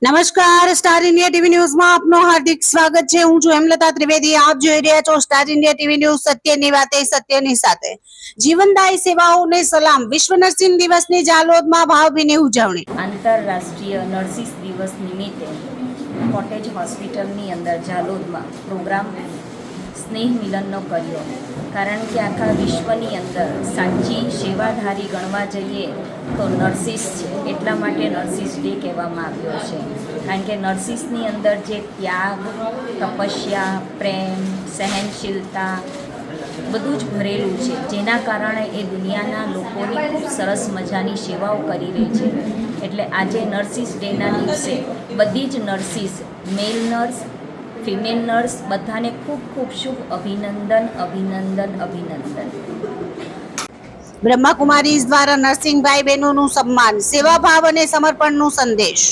નમસ્કાર, star India TV ન્યૂઝમાં આપનું હાર્દિક સ્વાગત છે। હું છું હેમલતા ત્રિવેદી। આપ જોઈ રહ્યા છો સ્ટાર ઇન્ડિયા ટીવી ન્યૂઝ, સત્યની વાતે સત્યની સાથે। જીવનદાયી સેવાઓને સલામ। વિશ્વ નર્સિંગ દિવસની જાલોદમાં ભાવભીની ઉજવણી। આંતરરાષ્ટ્રીય નર્સિસ દિવસ નિમિત્તે કોટેજ હોસ્પિટલની અંદર જાલોદમાં પ્રોગ્રામ સ્નેહ મિલનનો કર્યો। કારણ કે આખા વિશ્વની અંદર સાચી સેવાધારી ગણવા જઈએ તો નર્સિસ છે, એટલા માટે નર્સિસ ડે કહેવામાં આવ્યો છે। કારણ કે નર્સિસની અંદર જે ત્યાગ, તપસ્યા, પ્રેમ, સહનશીલતા બધું જ ભરેલું છે, જેના કારણે એ દુનિયાના લોકોની ખૂબ સરસ મજાની સેવાઓ કરી રહી છે। એટલે આજે નર્સિસ ડેના દિવસે બધી જ નર્સિસ, મેલ નર્સ, ફિમેલ નર્સ બધાને ખૂબ ખૂબ શુભ અભિનંદન, અભિનંદન, અભિનંદન। બ્રહ્માકુમારીઝ દ્વારા નર્સિંગ ભાઈ બહેનોનું સન્માન, સેવાભાવ અને સમર્પણનું સંદેશ।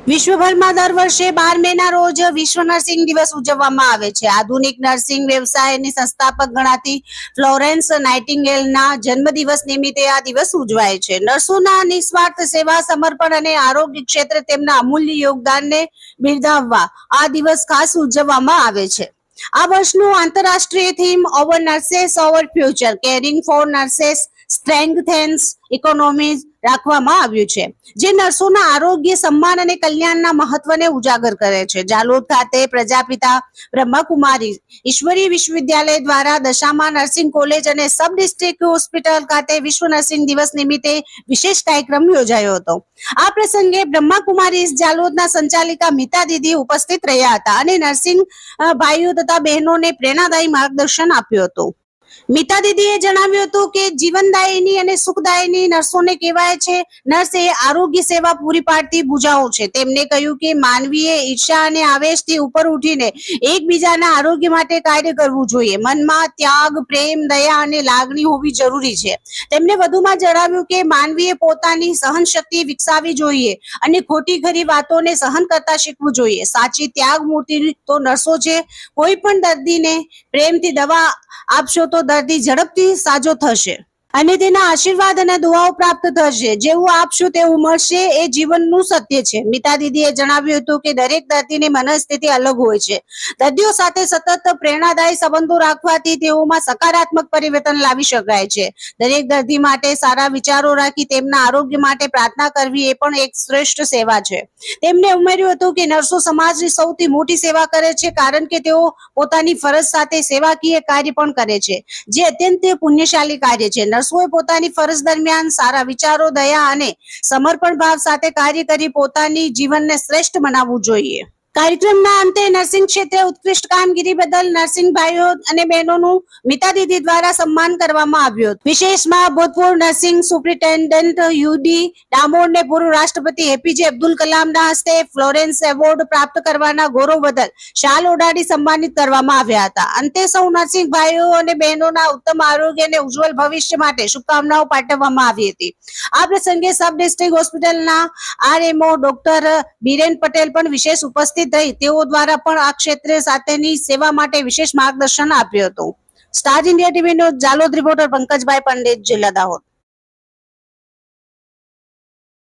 વિશ્વભરમાં દર વર્ષે 12 મેના રોજ વિશ્વ નર્સિંગ દિવસ ઉજવવામાં આવે છે। આધુનિક નર્સિંગ વ્યવસાયની સંસ્થાપક ગણાતી ફ્લોરેન્સ નાઇટિંગેલના જન્મદિવસ નિમિત્તે આ દિવસ ઉજવાય છે। નર્સોના નિસ્વાર્થ સેવા, સમર્પણ અને આરોગ્ય ક્ષેત્રે તેમના અમૂલ્ય યોગદાનને બિરદાવવા આ દિવસ ખાસ ઉજવવામાં આવે છે। આ વર્ષનું આંતરરાષ્ટ્રીય theme our nurses our future, caring for nurses strengthens economy રાખવામાં આવ્યું છે, જે નર્સોના આરોગ્ય, સન્માન અને કલ્યાણના મહત્વને ઉજાગર કરે છે। જાલોદ ખાતે પ્રજાપિતા બ્રહ્માકુમારી ઈશ્વરી વિશ્વવિદ્યાલય દ્વારા દશામા નર્સિંગ કોલેજ અને સબ ડિસ્ટ્રિક્ટ હોસ્પિટલ ખાતે વિશ્વ નર્સિંગ દિવસ નિમિત્તે વિશેષ કાર્યક્રમ યોજાયો હતો। આ પ્રસંગે બ્રહ્માકુમારી જાલોદના સંચાલિકા મિતા દીદી ઉપસ્થિત રહ્યા હતા અને નર્સિંગ ભાઈઓ તથા બહેનોને પ્રેરણાદાયી માર્ગદર્શન આપ્યું હતું। મિતા દીદીએ જણાવ્યું હતું કે જીવનદાયિની અને સુખદાયિની નર્સોને કહેવાય છે। નર્સ એ આરોગ્ય સેવા પૂરી પાડતી ભુજાઓ છે। તેમણે કહ્યું કે માનવીએ ઈર્ષા અને આવેશથી ઉપર ઉઠીને એકબીજાના આરોગ્ય માટે કાર્ય કરવું જોઈએ। મનમાં ત્યાગ, પ્રેમ, દયા અને લાગણી હોવી જરૂરી છે। તેમણે વધુમાં જણાવ્યું કે માનવીએ પોતાની સહનશક્તિ વિકસાવવી જોઈએ અને ખોટી ખરી વાતોને સહન કરતા શીખવું જોઈએ। સાચી ત્યાગ મૂર્તિ તો નર્સો છે। કોઈ પણ દર્દીને પ્રેમથી દવા આપશો તો દર્દી ઝડપથી સાજો થશે અને તેના આશીર્વાદ અને દુઆઓ પ્રાપ્ત થશે। જેવું આપશું તેવું મળશે, એ જીવનનું સત્ય છે। મિતા દીદીએ જણાવ્યું હતું કે દરેક દર્દીની મનસ્થિતિ અલગ હોય છે। દર્દીઓ સાથે સતત પ્રેરણાદાયી સંબંધો રાખવાથી તેઓમાં સકારાત્મક પરિવર્તન લાવી શકાય છે। દરેક દર્દી માટે સારા વિચારો રાખી તેમના આરોગ્ય માટે પ્રાર્થના કરવી એ પણ એક શ્રેષ્ઠ સેવા છે। તેમણે ઉમેર્યું હતું કે નર્સો સમાજની સૌથી મોટી સેવા કરે છે, કારણ કે તેઓ પોતાની ફરજ સાથે સેવાકીય કાર્ય પણ કરે છે, જે અત્યંત પુણ્યશાળી કાર્ય છે। નર્સોએ પોતાની ફરજ દરમિયાન સારા વિચારો, દયા અને સમર્પણ ભાવ સાથે કાર્ય કરી પોતાની જીવનને શ્રેષ્ઠ બનાવવું જોઈએ। કાર્યક્રમના અંતે નર્સિંગ ક્ષેત્રે ઉત્કૃષ્ટ કામગીરી બદલ નર્સિંગ ભાઈઓ અને બહેનોનું મિતા દીદી દ્વારા સન્માન કરવામાં આવ્યું હતું। વિશેષમાં ભૂતપૂર્વ નર્સિંગ સુપ્રિન્ટેન્ડન્ટ યુડી ડામોરને પૂર્વ રાષ્ટ્રપતિ એપીજે અબ્દુલ કલામના હસ્તે ફ્લોરેન્સ એવોર્ડ પ્રાપ્ત કરવાના ગૌરવ બદલ શાલ ઓઢાડી સન્માનિત કરવામાં આવ્યા હતા। અંતે સૌ નર્સિંગ ભાઈઓ અને બહેનોના ઉત્તમ આરોગ્ય અને ઉજ્જવળ ભવિષ્ય માટે શુભકામનાઓ પાઠવવામાં આવી હતી। આ પ્રસંગે સબ ડિસ્ટ્રિક્ટ હોસ્પિટલના આરએમઓ ડોક્ટર બીરેન પટેલ પણ વિશેષ ઉપસ્થિત થઈ તેઓ દ્વારા પણ આ ક્ષેત્ર સાથેની સેવા માટે વિશેષ માર્ગદર્શન આપ્યું હતું। સ્ટાર ઇન્ડિયા ટીવી નો જાલોદ રિપોર્ટર પંકજભાઈ પંડિત, જિલ્લા દાહોદ।